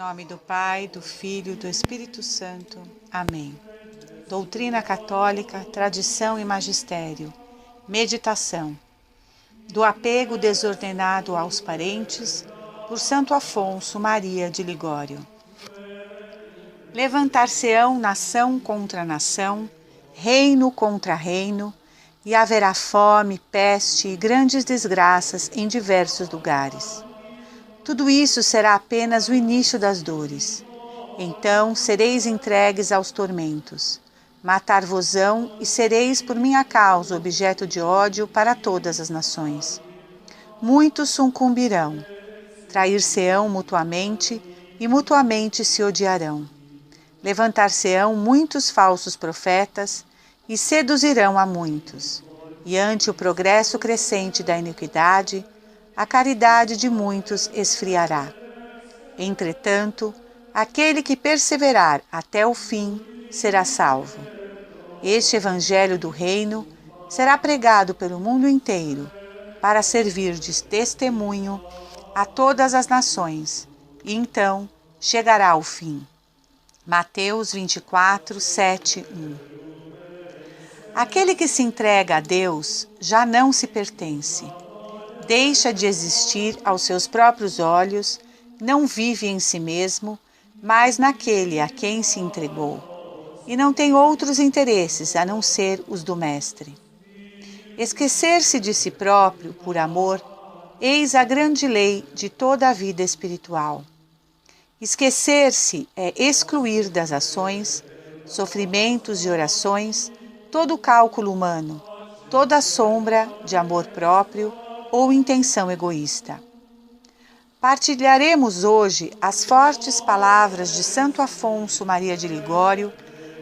nome do Pai, do Filho e do Espírito Santo. Amém. Doutrina católica, tradição e magistério. Meditação. Do apego desordenado aos parentes, por Santo Afonso Maria de Ligório. Levantar-se-ão nação contra nação, reino contra reino, e haverá fome, peste e grandes desgraças em diversos lugares. Tudo isso será apenas o início das dores. Então sereis entregues aos tormentos. Matar-vos-ão e sereis por minha causa objeto de ódio para todas as nações. Muitos sucumbirão, trair-se-ão mutuamente e mutuamente se odiarão. Levantar-se-ão muitos falsos profetas e seduzirão a muitos. E ante o progresso crescente da iniquidade, a caridade de muitos esfriará. Entretanto, aquele que perseverar até o fim será salvo. Este Evangelho do Reino será pregado pelo mundo inteiro, para servir de testemunho a todas as nações, e então chegará ao fim. Mateus 24, 7, 1. Aquele que se entrega a Deus já não se pertence. Deixa de existir aos seus próprios olhos, não vive em si mesmo, mas naquele a quem se entregou, e não tem outros interesses a não ser os do Mestre. Esquecer-se de si próprio, por amor, eis a grande lei de toda a vida espiritual. Esquecer-se é excluir das ações, sofrimentos e orações todo o cálculo humano, toda a sombra de amor próprio ou intenção egoísta. Partilharemos hoje as fortes palavras de Santo Afonso Maria de Ligório,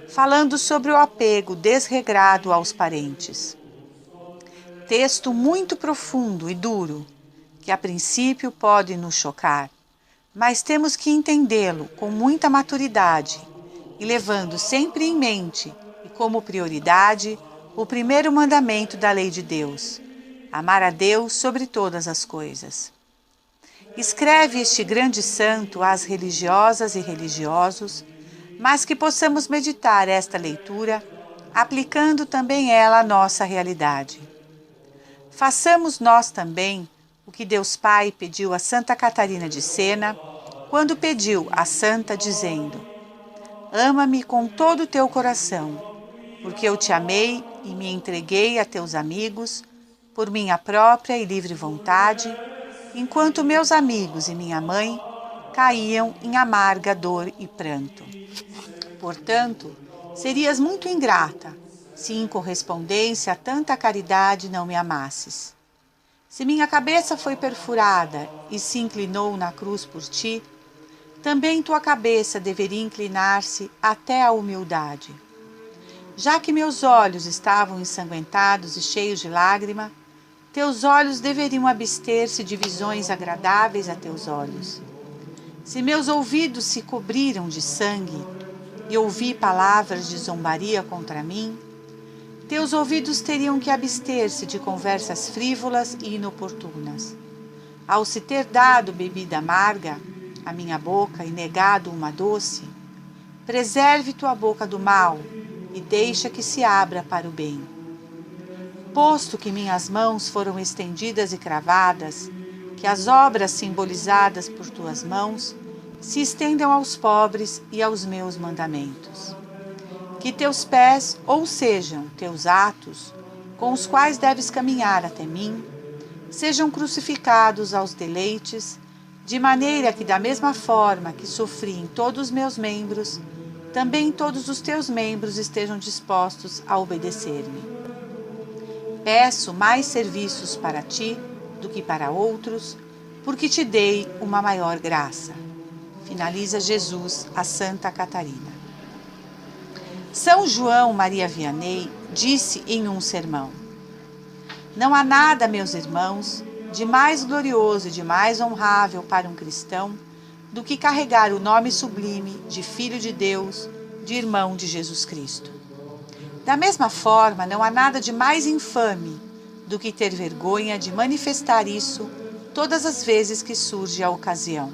falando sobre o apego desregrado aos parentes. Texto muito profundo e duro, que a princípio pode nos chocar, mas temos que entendê-lo com muita maturidade e levando sempre em mente e como prioridade o primeiro mandamento da lei de Deus: amar a Deus sobre todas as coisas. Escreve este grande santo às religiosas e religiosos, mas que possamos meditar esta leitura, aplicando também ela à nossa realidade. Façamos nós também o que Deus Pai pediu a Santa Catarina de Sena, quando pediu à Santa dizendo: ama-me com todo o teu coração, porque eu te amei e me entreguei a teus amigos, por minha própria e livre vontade, enquanto meus amigos e minha mãe caíam em amarga dor e pranto. Portanto, serias muito ingrata, se em correspondência a tanta caridade não me amasses. Se minha cabeça foi perfurada e se inclinou na cruz por ti, também tua cabeça deveria inclinar-se até a humildade. Já que meus olhos estavam ensanguentados e cheios de lágrima, teus olhos deveriam abster-se de visões agradáveis a teus olhos. Se meus ouvidos se cobriram de sangue e ouvi palavras de zombaria contra mim, teus ouvidos teriam que abster-se de conversas frívolas e inoportunas. Ao se ter dado bebida amarga à minha boca e negado uma doce, preserve tua boca do mal e deixa que se abra para o bem. Posto que minhas mãos foram estendidas e cravadas, que as obras simbolizadas por tuas mãos se estendam aos pobres e aos meus mandamentos. Que teus pés, ou sejam teus atos, com os quais deves caminhar até mim, sejam crucificados aos deleites, de maneira que da mesma forma que sofri em todos os meus membros, também todos os teus membros estejam dispostos a obedecer-me. Peço mais serviços para ti do que para outros, porque te dei uma maior graça. Finaliza Jesus a Santa Catarina. São João Maria Vianney disse em um sermão: não há nada, meus irmãos, de mais glorioso e de mais honrável para um cristão do que carregar o nome sublime de Filho de Deus, de irmão de Jesus Cristo. Da mesma forma, não há nada de mais infame do que ter vergonha de manifestar isso todas as vezes que surge a ocasião.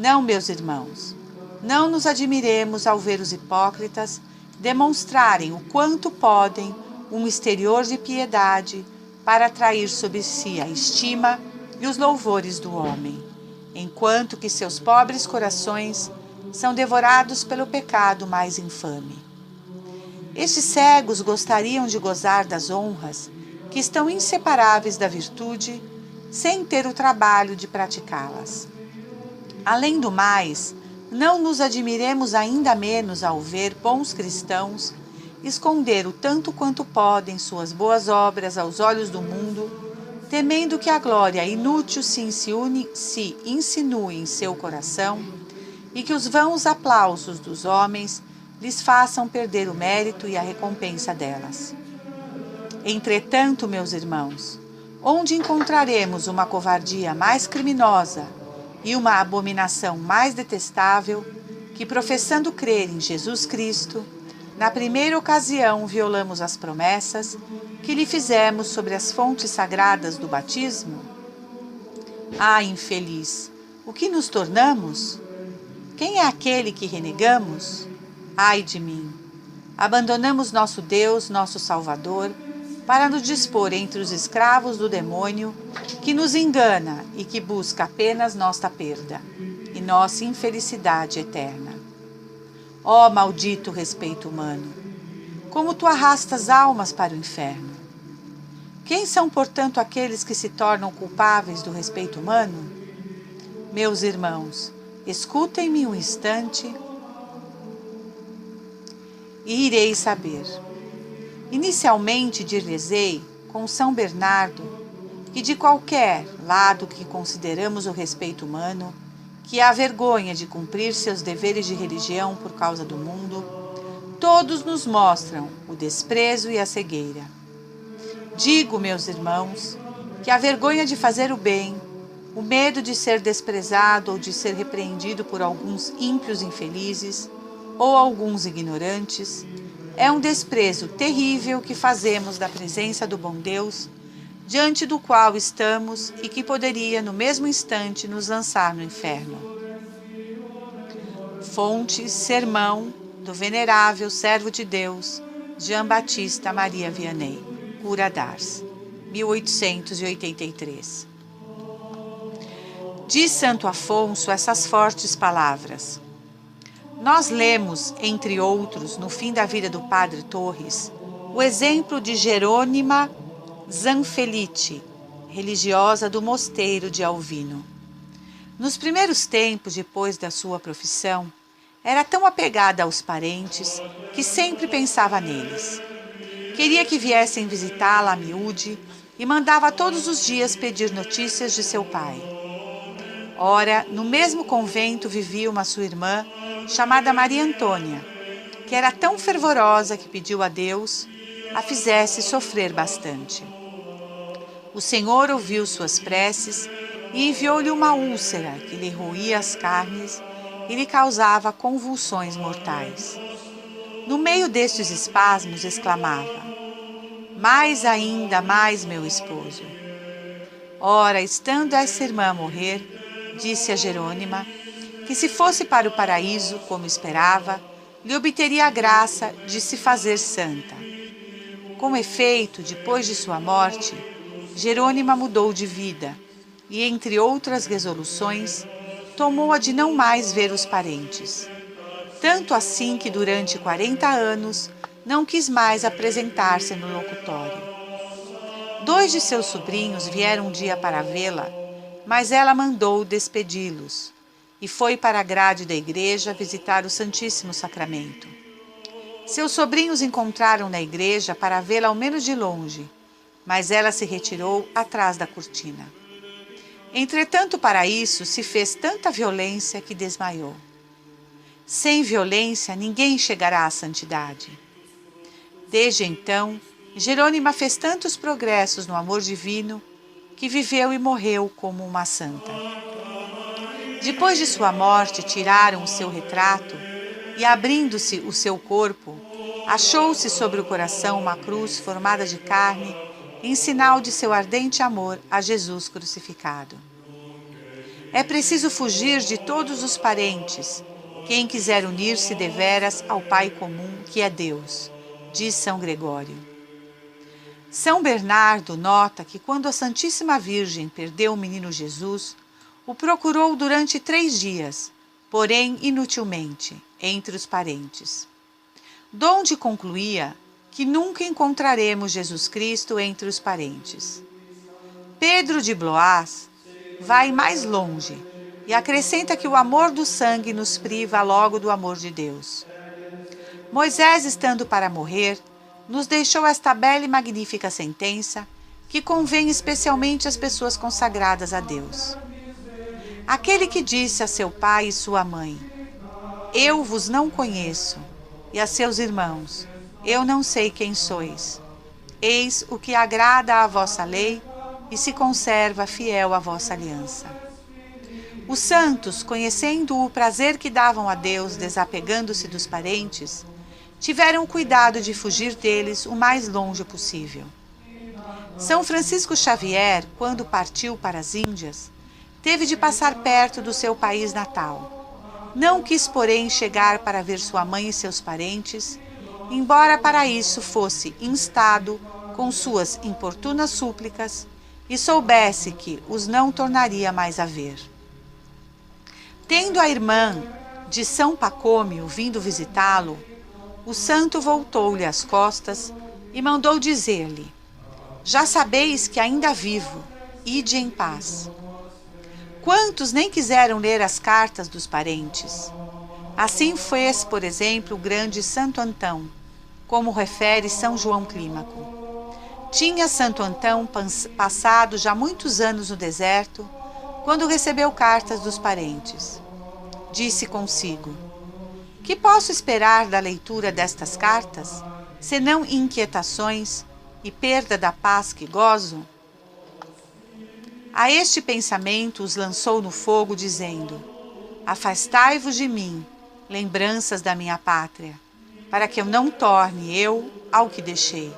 Não, meus irmãos, não nos admiremos ao ver os hipócritas demonstrarem o quanto podem um exterior de piedade para atrair sobre si a estima e os louvores do homem, enquanto que seus pobres corações são devorados pelo pecado mais infame. Estes cegos gostariam de gozar das honras que estão inseparáveis da virtude, sem ter o trabalho de praticá-las. Além do mais, não nos admiremos ainda menos ao ver bons cristãos esconder o tanto quanto podem suas boas obras aos olhos do mundo, temendo que a glória inútil se insinue em seu coração e que os vãos aplausos dos homens lhes façam perder o mérito e a recompensa delas. Entretanto, meus irmãos, onde encontraremos uma covardia mais criminosa e uma abominação mais detestável que, professando crer em Jesus Cristo, na primeira ocasião violamos as promessas que lhe fizemos sobre as fontes sagradas do batismo? Ah, infeliz! O que nos tornamos? Quem é aquele que renegamos? Ai de mim! Abandonamos nosso Deus, nosso Salvador, para nos dispor entre os escravos do demônio, que nos engana e que busca apenas nossa perda e nossa infelicidade eterna. Ó maldito respeito humano! Como tu arrastas almas para o inferno! Quem são, portanto, aqueles que se tornam culpáveis do respeito humano? Meus irmãos, escutem-me um instante e ireis saber. Inicialmente dir-lhes-ei, com São Bernardo, que de qualquer lado que consideramos o respeito humano, que há vergonha de cumprir seus deveres de religião por causa do mundo, todos nos mostram o desprezo e a cegueira. Digo, meus irmãos, que a vergonha de fazer o bem, o medo de ser desprezado ou de ser repreendido por alguns ímpios infelizes ou alguns ignorantes, é um desprezo terrível que fazemos da presença do bom Deus, diante do qual estamos e que poderia, no mesmo instante, nos lançar no inferno. Fonte, sermão do venerável servo de Deus, Jean Batista Maria Vianney, Cura d'Ars, 1883. Diz Santo Afonso essas fortes palavras. Nós lemos, entre outros, no fim da vida do Padre Torres, o exemplo de Jerônima Zanfelice, religiosa do mosteiro de Alvino. Nos primeiros tempos, depois da sua profissão, era tão apegada aos parentes que sempre pensava neles. Queria que viessem visitá-la a miúde e mandava todos os dias pedir notícias de seu pai. Ora, no mesmo convento vivia uma sua irmã, chamada Maria Antônia, que era tão fervorosa que pediu a Deus a fizesse sofrer bastante. O Senhor ouviu suas preces e enviou-lhe uma úlcera que lhe roía as carnes e lhe causava convulsões mortais. No meio destes espasmos exclamava: mais ainda, mais meu esposo. Ora, estando essa irmã a morrer, disse a Jerônima que se fosse para o paraíso, como esperava, lhe obteria a graça de se fazer santa. Com efeito, depois de sua morte, Jerônima mudou de vida e, entre outras resoluções, tomou a de não mais ver os parentes. Tanto assim que durante 40 anos não quis mais apresentar-se no locutório. 2 de seus sobrinhos vieram um dia para vê-la, mas ela mandou despedi-los e foi para a grade da igreja visitar o Santíssimo Sacramento. Seus sobrinhos encontraram na igreja para vê-la ao menos de longe, mas ela se retirou atrás da cortina. Entretanto, para isso, se fez tanta violência que desmaiou. Sem violência, ninguém chegará à santidade. Desde então, Jerônima fez tantos progressos no amor divino que viveu e morreu como uma santa. Depois de sua morte, tiraram o seu retrato e, abrindo-se o seu corpo, achou-se sobre o coração uma cruz formada de carne, em sinal de seu ardente amor a Jesus crucificado. É preciso fugir de todos os parentes, quem quiser unir-se deveras ao Pai comum, que é Deus, diz São Gregório. São Bernardo nota que quando a Santíssima Virgem perdeu o menino Jesus, o procurou durante 3 dias, porém inutilmente, entre os parentes. Donde concluía que nunca encontraremos Jesus Cristo entre os parentes. Pedro de Blois vai mais longe e acrescenta que o amor do sangue nos priva logo do amor de Deus. Moisés, estando para morrer, nos deixou esta bela e magnífica sentença que convém especialmente às pessoas consagradas a Deus. Aquele que disse a seu pai e sua mãe: Eu vos não conheço, e a seus irmãos: Eu não sei quem sois. Eis o que agrada à vossa lei e se conserva fiel à vossa aliança. Os santos, conhecendo o prazer que davam a Deus, desapegando-se dos parentes, tiveram cuidado de fugir deles o mais longe possível. São Francisco Xavier, quando partiu para as Índias, teve de passar perto do seu país natal. Não quis, porém, chegar para ver sua mãe e seus parentes, embora para isso fosse instado com suas importunas súplicas e soubesse que os não tornaria mais a ver. Tendo a irmã de São Pacômio vindo visitá-lo, o santo voltou-lhe as costas e mandou dizer-lhe: Já sabeis que ainda vivo, ide em paz. Quantos nem quiseram ler as cartas dos parentes? Assim fez, por exemplo, o grande Santo Antão, como refere São João Clímaco. Tinha Santo Antão passado já muitos anos no deserto, quando recebeu cartas dos parentes. Disse consigo: Que posso esperar da leitura destas cartas, senão inquietações e perda da paz que gozo? A este pensamento os lançou no fogo, dizendo: Afastai-vos de mim, lembranças da minha pátria, para que eu não torne eu ao que deixei.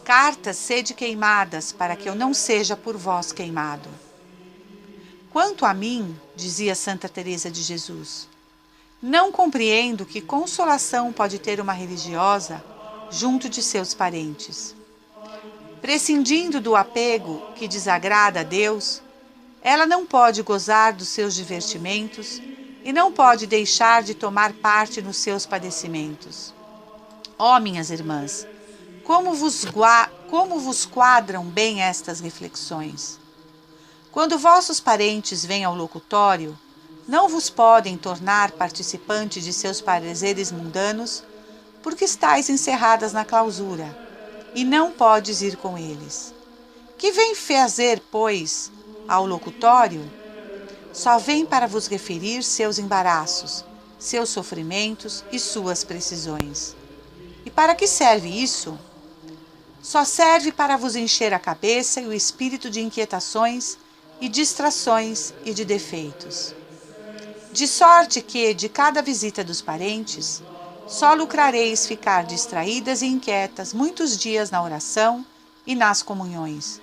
Cartas sede queimadas, para que eu não seja por vós queimado. Quanto a mim, dizia Santa Teresa de Jesus, não compreendo que consolação pode ter uma religiosa junto de seus parentes. Prescindindo do apego que desagrada a Deus, ela não pode gozar dos seus divertimentos e não pode deixar de tomar parte nos seus padecimentos. Ó, minhas irmãs, como vos quadram bem estas reflexões? Quando vossos parentes vêm ao locutório, não vos podem tornar participante de seus prazeres mundanos, porque estáis encerradas na clausura, e não podes ir com eles. Que vem fazer, pois, ao locutório? Só vem para vos referir seus embaraços, seus sofrimentos e suas precisões. E para que serve isso? Só serve para vos encher a cabeça e o espírito de inquietações e distrações e de defeitos. De sorte que, de cada visita dos parentes, só lucrareis ficar distraídas e inquietas muitos dias na oração e nas comunhões,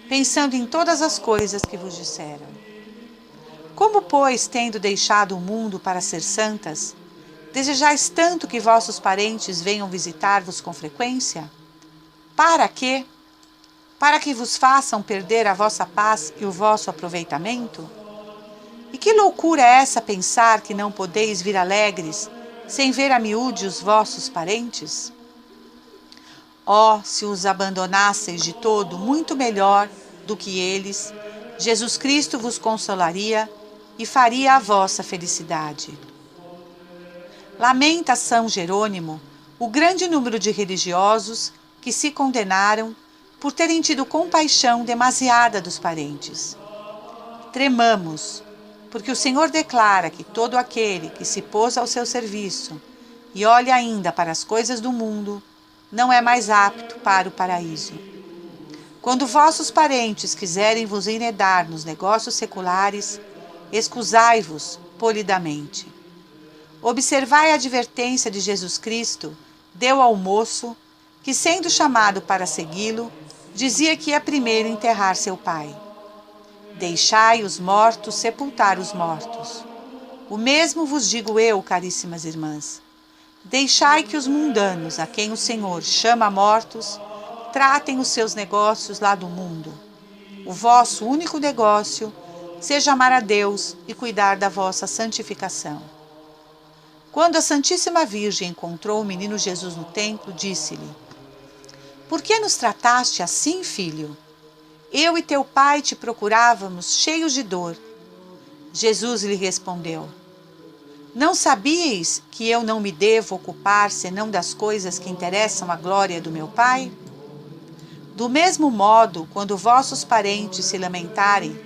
pensando em todas as coisas que vos disseram. Como, pois, tendo deixado o mundo para ser santas, desejais tanto que vossos parentes venham visitar-vos com frequência? Para quê? Para que vos façam perder a vossa paz e o vosso aproveitamento? E que loucura é essa pensar que não podeis vir alegres, sem ver a miúde os vossos parentes? Oh, se os abandonasseis de todo muito melhor do que eles, Jesus Cristo vos consolaria e faria a vossa felicidade. Lamenta São Jerônimo o grande número de religiosos que se condenaram por terem tido compaixão demasiada dos parentes. Tremamos, porque o Senhor declara que todo aquele que se pôs ao seu serviço e olha ainda para as coisas do mundo, não é mais apto para o paraíso. Quando vossos parentes quiserem vos enredar nos negócios seculares, excusai-vos polidamente. Observai a advertência de Jesus Cristo, deu ao moço, que sendo chamado para segui-lo, dizia que ia primeiro enterrar seu pai. Deixai os mortos sepultar os mortos. O mesmo vos digo eu, caríssimas irmãs. Deixai que os mundanos, a quem o Senhor chama mortos, tratem os seus negócios lá do mundo. O vosso único negócio seja amar a Deus e cuidar da vossa santificação. Quando a Santíssima Virgem encontrou o menino Jesus no templo, disse-lhe: Por que nos trataste assim, filho? Eu e teu pai te procurávamos cheios de dor. Jesus lhe respondeu: Não sabíeis que eu não me devo ocupar senão das coisas que interessam à glória do meu Pai? Do mesmo modo, quando vossos parentes se lamentarem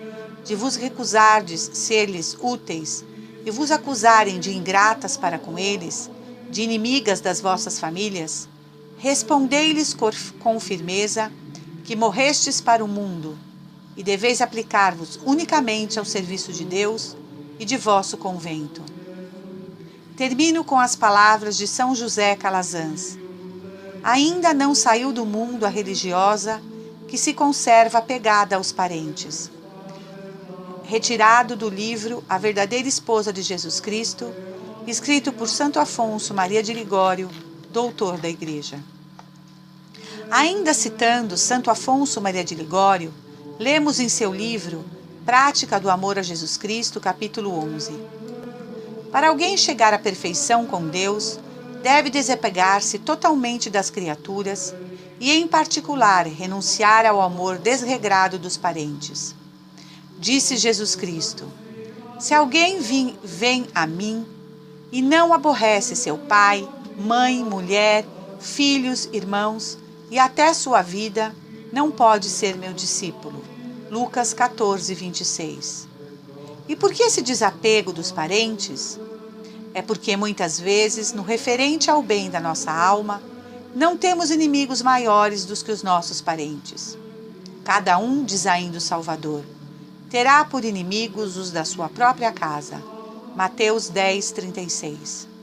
de vos recusardes ser-lhes úteis e vos acusarem de ingratas para com eles, de inimigas das vossas famílias, respondei-lhes com firmeza que morrestes para o mundo e deveis aplicar-vos unicamente ao serviço de Deus e de vosso convento. Termino com as palavras de São José Calazans. Ainda não saiu do mundo a religiosa que se conserva apegada aos parentes. Retirado do livro A Verdadeira Esposa de Jesus Cristo, escrito por Santo Afonso Maria de Ligório, doutor da Igreja. Ainda citando Santo Afonso Maria de Ligório, lemos em seu livro Prática do Amor a Jesus Cristo, capítulo 11. Para alguém chegar à perfeição com Deus, deve desapegar-se totalmente das criaturas e, em particular, renunciar ao amor desregrado dos parentes. Disse Jesus Cristo: Se alguém vem a mim e não aborrece seu pai, mãe, mulher, filhos, irmãos e até sua vida, não pode ser meu discípulo. Lucas 14, 26. E por que esse desapego dos parentes? É porque muitas vezes, no referente ao bem da nossa alma, não temos inimigos maiores do que os nossos parentes. Cada um, diz ainda o Salvador, terá por inimigos os da sua própria casa. Mateus 10, 36.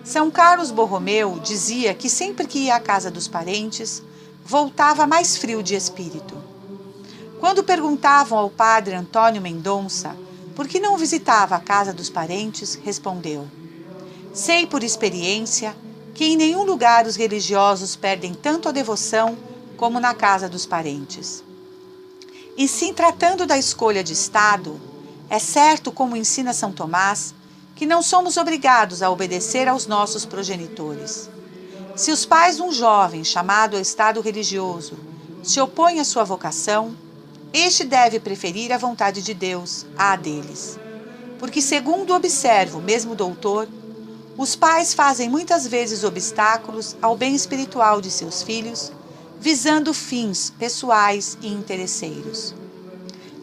São Carlos Borromeu dizia que sempre que ia à casa dos parentes, voltava mais frio de espírito. Quando perguntavam ao padre Antônio Mendonça por que não visitava a casa dos parentes, respondeu: Sei por experiência que em nenhum lugar os religiosos perdem tanto a devoção como na casa dos parentes. E se tratando da escolha de estado, é certo, como ensina São Tomás, que não somos obrigados a obedecer aos nossos progenitores. Se os pais de um jovem chamado ao estado religioso se opõem à sua vocação, este deve preferir a vontade de Deus à deles. Porque, segundo observa o mesmo doutor, os pais fazem muitas vezes obstáculos ao bem espiritual de seus filhos, visando fins pessoais e interesseiros.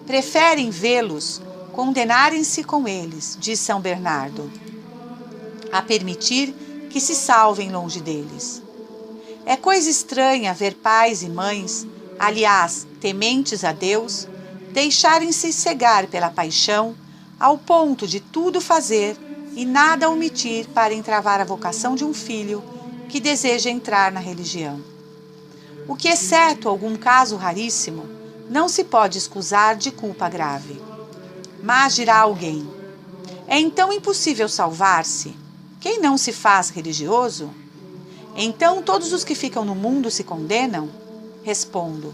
Preferem vê-los condenarem-se com eles, diz São Bernardo, a permitir que se salvem longe deles. É coisa estranha ver pais e mães, aliás, tementes a Deus, deixarem-se cegar pela paixão ao ponto de tudo fazer e nada omitir para entravar a vocação de um filho que deseja entrar na religião. O que, exceto algum caso raríssimo, não se pode escusar de culpa grave. Mas dirá alguém: é então impossível salvar-se? Quem não se faz religioso? Então todos os que ficam no mundo se condenam? Respondo: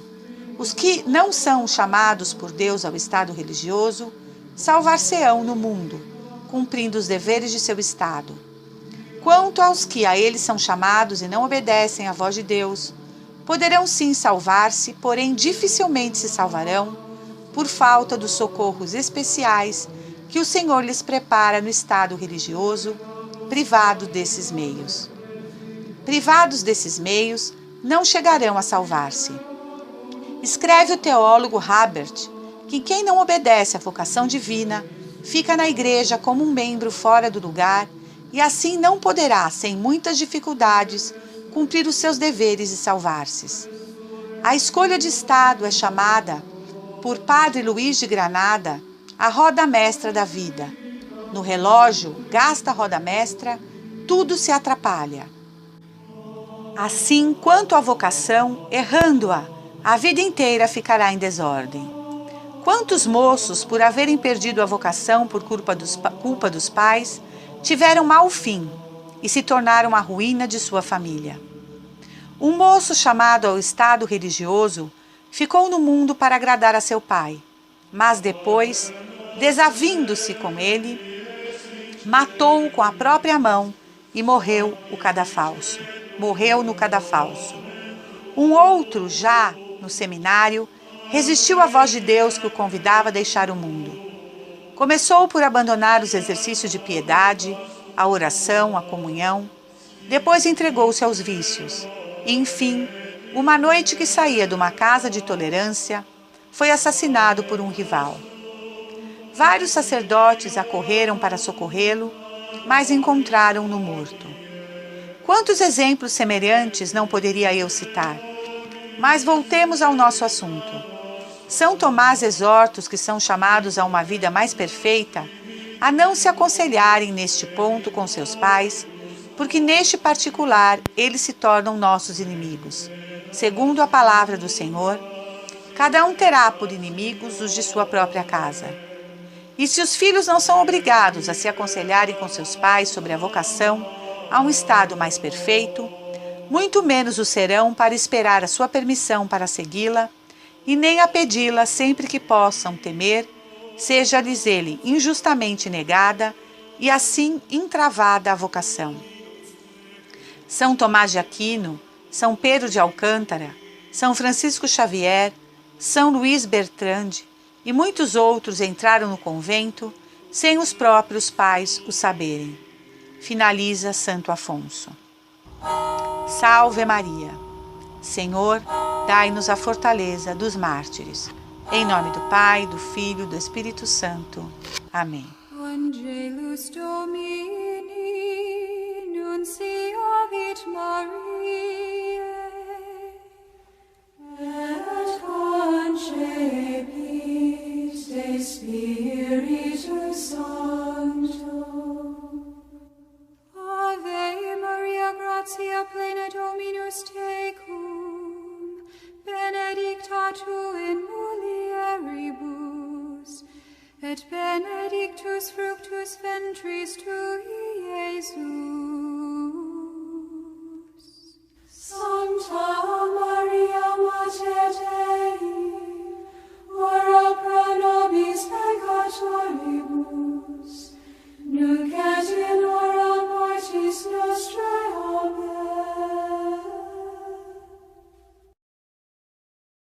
os que não são chamados por Deus ao estado religioso, salvar-se-ão no mundo, cumprindo os deveres de seu estado. Quanto aos que a eles são chamados e não obedecem à voz de Deus, poderão sim salvar-se, porém dificilmente se salvarão, por falta dos socorros especiais que o Senhor lhes prepara no estado religioso, privado desses meios. Privados desses meios, não chegarão a salvar-se. Escreve o teólogo Habert que quem não obedece à vocação divina fica na igreja como um membro fora do lugar e assim não poderá, sem muitas dificuldades, cumprir os seus deveres e salvar-se. A escolha de estado é chamada, por Padre Luís de Granada, a roda mestra da vida. No relógio, gasta a roda mestra, tudo se atrapalha. Assim, quanto à vocação, errando-a, a vida inteira ficará em desordem. Quantos moços, por haverem perdido a vocação por culpa dos pais, tiveram mau fim e se tornaram a ruína de sua família. Um moço chamado ao estado religioso ficou no mundo para agradar a seu pai, mas depois, desavindo-se com ele, matou-o com a própria mão e morreu no cadafalso. Um outro, já no seminário, resistiu à voz de Deus que o convidava a deixar o mundo. Começou por abandonar os exercícios de piedade, a oração, a comunhão. Depois entregou-se aos vícios. E, enfim, uma noite que saía de uma casa de tolerância, foi assassinado por um rival. Vários sacerdotes acorreram para socorrê-lo, mas encontraram-no morto. Quantos exemplos semelhantes não poderia eu citar? Mas voltemos ao nosso assunto. São Tomás exorta os que são chamados a uma vida mais perfeita a não se aconselharem neste ponto com seus pais, porque neste particular eles se tornam nossos inimigos. Segundo a palavra do Senhor, cada um terá por inimigos os de sua própria casa. E se os filhos não são obrigados a se aconselharem com seus pais sobre a vocação a um estado mais perfeito, muito menos o serão para esperar a sua permissão para segui-la, e nem a pedi-la sempre que possam temer, seja-lhes ele injustamente negada e assim entravada a vocação. São Tomás de Aquino, São Pedro de Alcântara, São Francisco Xavier, São Luís Bertrand e muitos outros entraram no convento sem os próprios pais o saberem. Finaliza Santo Afonso. Salve Maria! Senhor, dai-nos a fortaleza dos mártires. Em nome do Pai, do Filho e do Espírito Santo. Amém. Angelus Domini, nunciavit Mariae, et concepit de Spiritus Sancto. Ave Maria, gratia plena Dominus tecum, benedicta tu in mulieribus, et benedictus fructus ventris tui, Iesus. Sancta